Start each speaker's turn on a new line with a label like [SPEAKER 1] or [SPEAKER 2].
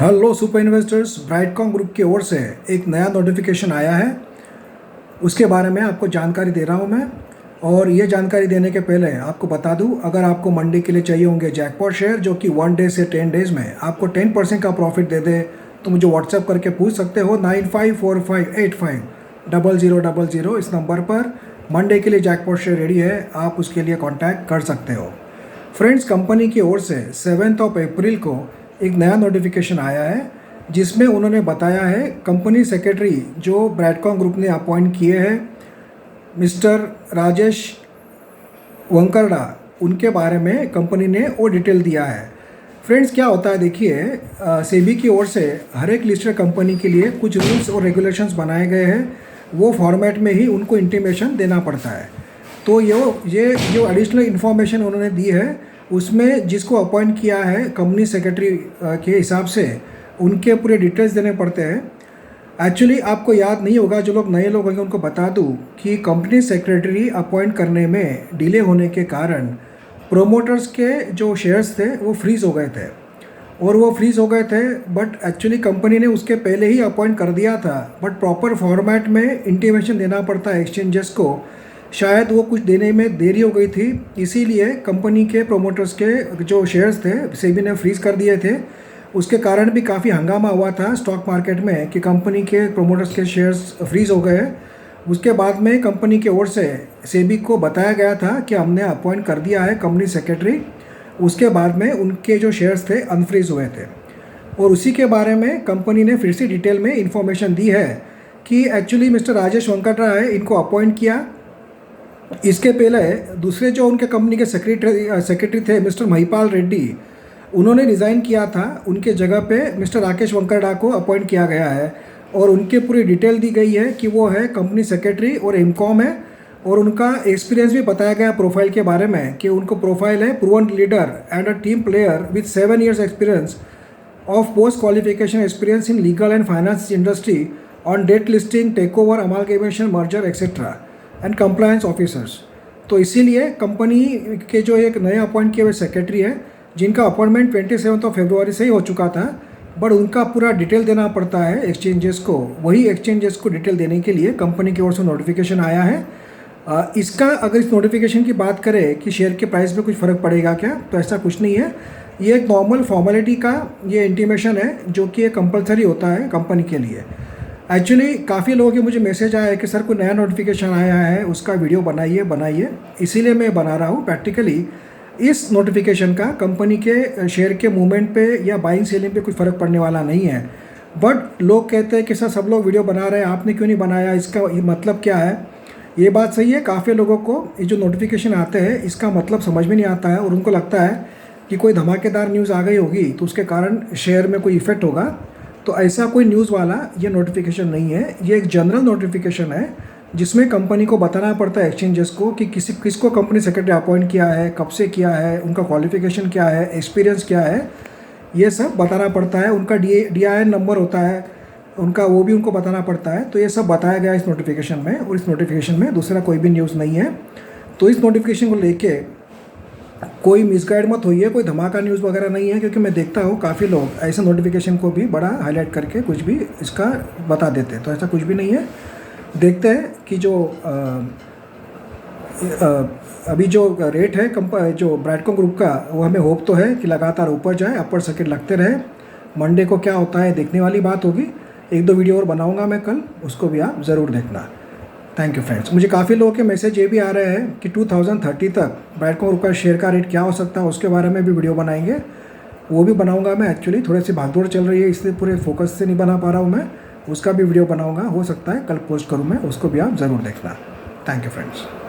[SPEAKER 1] Hello super investors, Brightcom group की ओर से एक नया नोटिफिकेशन आया है। उसके बारे में आपको जानकारी दे रहा हूं मैं। और ये जानकारी देने के पहले आपको बता दूं, अगर आपको मंडे के लिए चाहिए होंगे जैकपॉट शेयर जो कि 1 डे से 10 डेज़ में आपको 10% का प्रॉफिट दे दे, तो मुझे व्हाट्सएप करके पूछ सकते हो 9545850000 इस नंबर पर। मंडे के लिए जैकपॉट शेयर रेडी है, आप उसके लिए कॉन्टैक्ट कर सकते हो। फ्रेंड्स, कंपनी की ओर से 7 अप्रैल को एक नया नोटिफिकेशन आया है जिसमें उन्होंने बताया है कंपनी सेक्रेटरी जो ब्राइटकॉम ग्रुप ने अपॉइंट किए हैं मिस्टर राजेश वंकरडा, उनके बारे में कंपनी ने वो डिटेल दिया है। फ्रेंड्स, क्या होता है देखिए, सेबी की ओर से हर एक लिस्टेड कंपनी के लिए कुछ रूल्स और रेगुलेशंस बनाए गए हैं, वो फॉर्मेट में ही उनको इंटीमेशन देना पड़ता है। तो ये जो एडिशनल इन्फॉर्मेशन उन्होंने दी है उसमें जिसको अपॉइंट किया है कंपनी सेक्रेटरी के हिसाब से उनके पूरे डिटेल्स देने पड़ते हैं। एक्चुअली आपको याद नहीं होगा, जो लोग नए लोग होंगे उनको बता दूं कि कंपनी सेक्रेटरी अपॉइंट करने में डिले होने के कारण प्रोमोटर्स के जो शेयर्स थे वो फ्रीज़ हो गए थे। और वो फ्रीज़ हो गए थे, बट एक्चुअली कंपनी ने उसके पहले ही अपॉइंट कर दिया था, बट प्रॉपर फॉर्मेट में इंटीमेशन देना पड़ता है एक्सचेंजेस को। शायद वो कुछ देने में देरी हो गई थी, इसीलिए कंपनी के प्रोमोटर्स के जो शेयर्स थे सेबी ने फ्रीज़ कर दिए थे। उसके कारण भी काफ़ी हंगामा हुआ था स्टॉक मार्केट में कि कंपनी के प्रोमोटर्स के शेयर्स फ्रीज़ हो गए। उसके बाद में कंपनी की ओर से सेबी को बताया गया था कि हमने अपॉइंट कर दिया है कंपनी सेक्रेटरी। उसके बाद में उनके जो शेयर्स थे अनफ्रीज़ हुए थे, और उसी के बारे में कंपनी ने फिर से डिटेल में इंफॉर्मेशन दी है कि एक्चुअली मिस्टर राजेश वंकटरा है, इनको अपॉइंट किया। इसके पहले दूसरे जो उनके कंपनी के सेक्रेटरी थे मिस्टर महिपाल रेड्डी, उन्होंने रिज़ाइन किया था। उनके जगह पे मिस्टर राकेश वंकरडा को अपॉइंट किया गया है, और उनके पूरी डिटेल दी गई है कि वो है कंपनी सेक्रेटरी और एमकॉम है। और उनका एक्सपीरियंस भी बताया गया प्रोफाइल के बारे में कि उनको प्रोफाइल है proven leader and a team player with 7 years experience of post qualification experience in legal and finance industry on debt listing, take over, amalgamation, merger etcetera and compliance officers. तो इसीलिए company के जो एक नए appoint किए हुए secretary है जिनका अपॉइंटमेंट 27 फरवरी से ही हो चुका था, बट उनका पूरा डिटेल देना पड़ता है एक्सचेंजेस को। वही एक्सचेंजेस को डिटेल देने के लिए कंपनी की ओर से नोटिफिकेशन आया है। इसका अगर इस नोटिफिकेशन की बात करें कि शेयर के प्राइस में कुछ फ़र्क पड़ेगा क्या, तो ऐसा कुछ नहीं है। ये एक नॉर्मल फॉर्मेलिटी का ये इंटीमेशन है जो कि एक कंपलसरी होता है कंपनी के लिए। एक्चुअली काफ़ी लोगों के मुझे मैसेज आया है कि सर कोई नया नोटिफिकेशन आया है, उसका वीडियो बनाइए, इसीलिए मैं बना रहा हूँ। प्रैक्टिकली इस नोटिफिकेशन का कंपनी के शेयर के मूवमेंट पे या बाइंग सेलिंग पे कुछ फ़र्क पड़ने वाला नहीं है। बट लोग कहते हैं कि सर सब लोग वीडियो बना रहे हैं, आपने क्यों नहीं बनाया, इसका ये मतलब क्या है। ये बात सही है, काफ़ी लोगों को ये जो नोटिफिकेशन आते हैं इसका मतलब समझ में नहीं आता है, और उनको लगता है कि कोई धमाकेदार न्यूज़ आ गई होगी तो उसके कारण शेयर में कोई इफेक्ट होगा। तो ऐसा कोई न्यूज़ वाला ये नोटिफिकेशन नहीं है। ये एक जनरल नोटिफिकेशन है जिसमें कंपनी को बताना पड़ता है एक्सचेंजेस को कि किसको कंपनी सेक्रेटरी अपॉइंट किया है, कब से किया है, उनका क्वालिफिकेशन क्या है, एक्सपीरियंस क्या है, ये सब बताना पड़ता है। उनका DIN नंबर होता है उनका, वो भी उनको बताना पड़ता है। तो ये सब बताया गया इस नोटिफिकेशन में, और इस नोटिफिकेशन में दूसरा कोई भी न्यूज़ नहीं है। तो इस नोटिफिकेशन को लेके कोई मिसगाइड मत होइए, कोई धमाका न्यूज़ वगैरह नहीं है, क्योंकि मैं देखता हूँ काफ़ी लोग ऐसे नोटिफिकेशन को भी बड़ा हाईलाइट करके कुछ भी इसका बता देते हैं। तो ऐसा कुछ भी नहीं है। देखते हैं कि जो अभी जो रेट है जो ब्राइटकॉम ग्रुप का, वो हमें होप तो है कि लगातार ऊपर जाए, अपर सर्किट लगते रहे। मंडे को क्या होता है देखने वाली बात होगी। 1-2 वीडियो और बनाऊंगा मैं कल, उसको भी आप ज़रूर देखना। Thank you friends. मुझे काफ़ी लोगों के मैसेज ये भी आ रहे हैं कि 2030 तक ब्राइटकॉम ग्रुप का शेयर का रेट क्या हो सकता है, उसके बारे में भी वीडियो बनाएंगे, वो भी बनाऊंगा मैं। एक्चुअली थोड़ी सी भागदौड़ चल रही है, इसलिए पूरे फोकस से नहीं बना पा रहा हूँ मैं। उसका भी वीडियो बनाऊंगा, हो सकता है कल पोस्ट करूँ मैं, उसको भी आप ज़रूर देखना। Thank you friends.